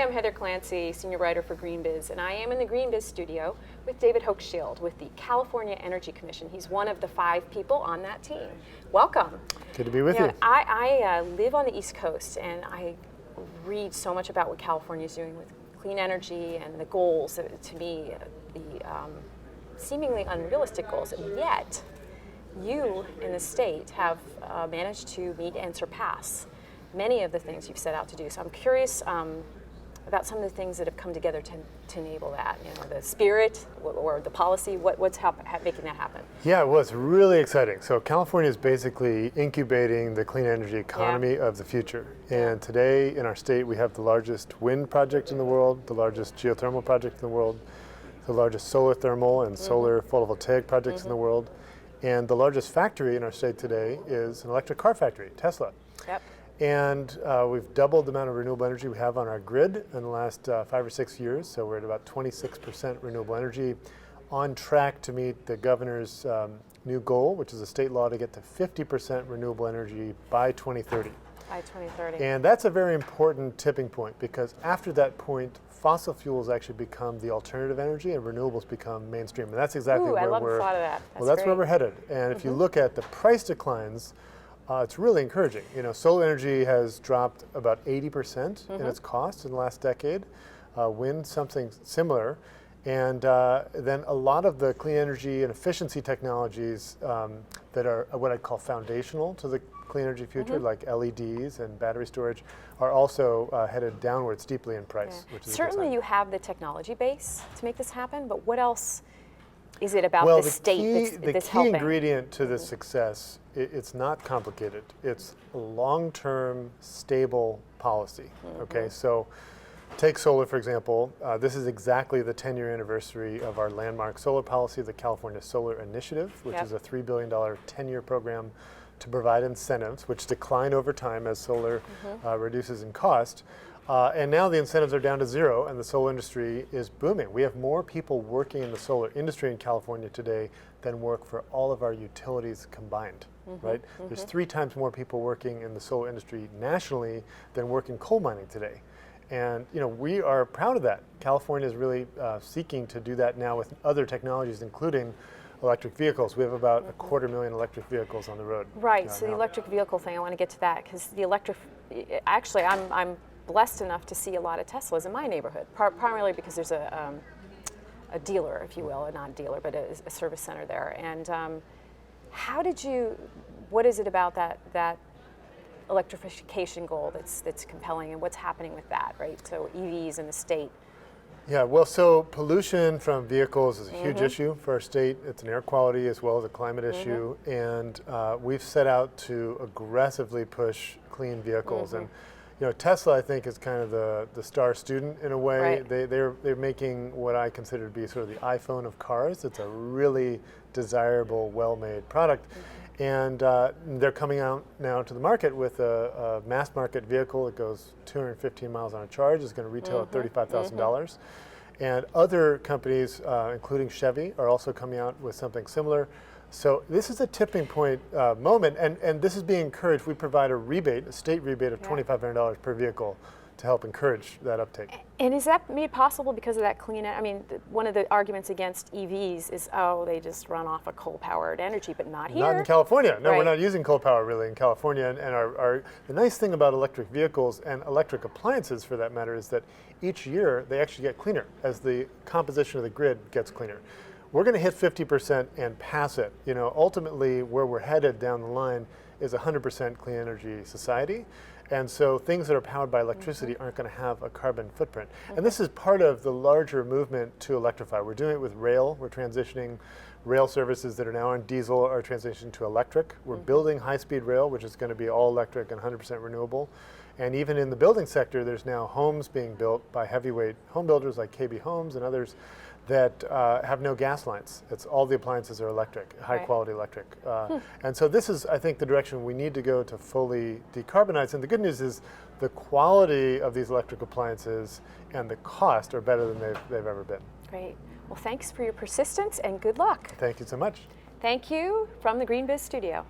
I'm Heather Clancy, Senior Writer for GreenBiz, and I am in the GreenBiz studio with David Hochschild with the California Energy Commission. He's one of the 5 people on that team. Welcome. Good to be with you. I live on the East Coast, and I read so much about what California is doing with clean energy and the goals, to me, the seemingly unrealistic goals, and yet you in the state have managed to meet and surpass many of the things you've set out to do. So I'm curious about some of the things that have come together to enable that. You know, the spirit or the policy. What's making that happen? Yeah, well, it's really exciting. So California is basically incubating the clean energy economy of the future. And today in our state, we have the largest wind project in the world, the largest geothermal project in the world, the largest solar thermal and solar photovoltaic projects in the world. And the largest factory in our state today is an electric car factory, Tesla. Yep. And we've doubled the amount of renewable energy we have on our grid in the last 5 or 6 years. So we're at about 26% renewable energy, on track to meet the governor's new goal, which is a state law to get to 50% renewable energy by 2030. By 2030. And that's a very important tipping point, because after that point, fossil fuels actually become the alternative energy and renewables become mainstream. And that's exactly where I love we're, the thought of that. that's where we're headed. And if you look at the price declines, it's really encouraging. You know, solar energy has dropped about 80% in its cost in the last decade. Wind, something similar. And then a lot of the clean energy and efficiency technologies that are what I'd call foundational to the clean energy future, like LEDs and battery storage, are also headed downward steeply in price. Which is certainly you have the technology base to make this happen, but what else is it about the state that's helping? The key ingredient to this success, it's not complicated. It's long-term, stable policy. Okay, so take solar, for example. This is exactly the 10-year anniversary of our landmark solar policy, the California Solar Initiative, which is a $3 billion 10-year program to provide incentives, which decline over time as solar reduces in cost. And now the incentives are down to 0, and the solar industry is booming. We have more people working in the solar industry in California today than work for all of our utilities combined, right? There's 3 times more people working in the solar industry nationally than work in coal mining today. And you know, we are proud of that. California is really seeking to do that now with other technologies, including electric vehicles. We have about 250,000 electric vehicles on the road. Right, so the electric vehicle thing, I want to get to that, because the electric, actually I'm blessed enough to see a lot of Teslas in my neighborhood, primarily because there's a dealer, if you will, not a dealer, but a service center there. And what is it about that electrification goal that's compelling, and what's happening with that, right? So EVs in the state. Yeah, well, so pollution from vehicles is a huge issue for our state. It's an air quality as well as a climate issue, and we've set out to aggressively push clean vehicles. And you know, Tesla, I think, is kind of the star student in a way. Right. They're making what I consider to be sort of the iPhone of cars. It's a really desirable, well-made product. And they're coming out now to the market with a mass market vehicle that goes 215 miles on a charge. It's going to retail at $35,000. And other companies, including Chevy, are also coming out with something similar. So this is a tipping point moment, and this is being encouraged. We provide a rebate, a state rebate of $2,500 per vehicle to help encourage that uptake. And is that made possible because of that clean? I mean, one of the arguments against EVs is, oh, they just run off of coal-powered energy, but not here. Not in California. No, we're not using coal power really in California. And the nice thing about electric vehicles and electric appliances, for that matter, is that each year they actually get cleaner as the composition of the grid gets cleaner. We're going to hit 50% and pass it. You know, ultimately, where we're headed down the line is a 100% clean energy society. And so things that are powered by electricity aren't going to have a carbon footprint. And this is part of the larger movement to electrify. We're doing it with rail. We're transitioning rail services that are now on diesel are transitioning to electric. We're building high-speed rail, which is going to be all electric and 100% renewable. And even in the building sector, there's now homes being built by heavyweight home builders like KB Homes and others that have no gas lines. It's all the appliances are electric, high quality electric. And so this is, I think, the direction we need to go to fully decarbonize. And the good news is the quality of these electric appliances and the cost are better than they've ever been. Great. Well, thanks for your persistence and good luck. Thank you so much. Thank you from the GreenBiz studio.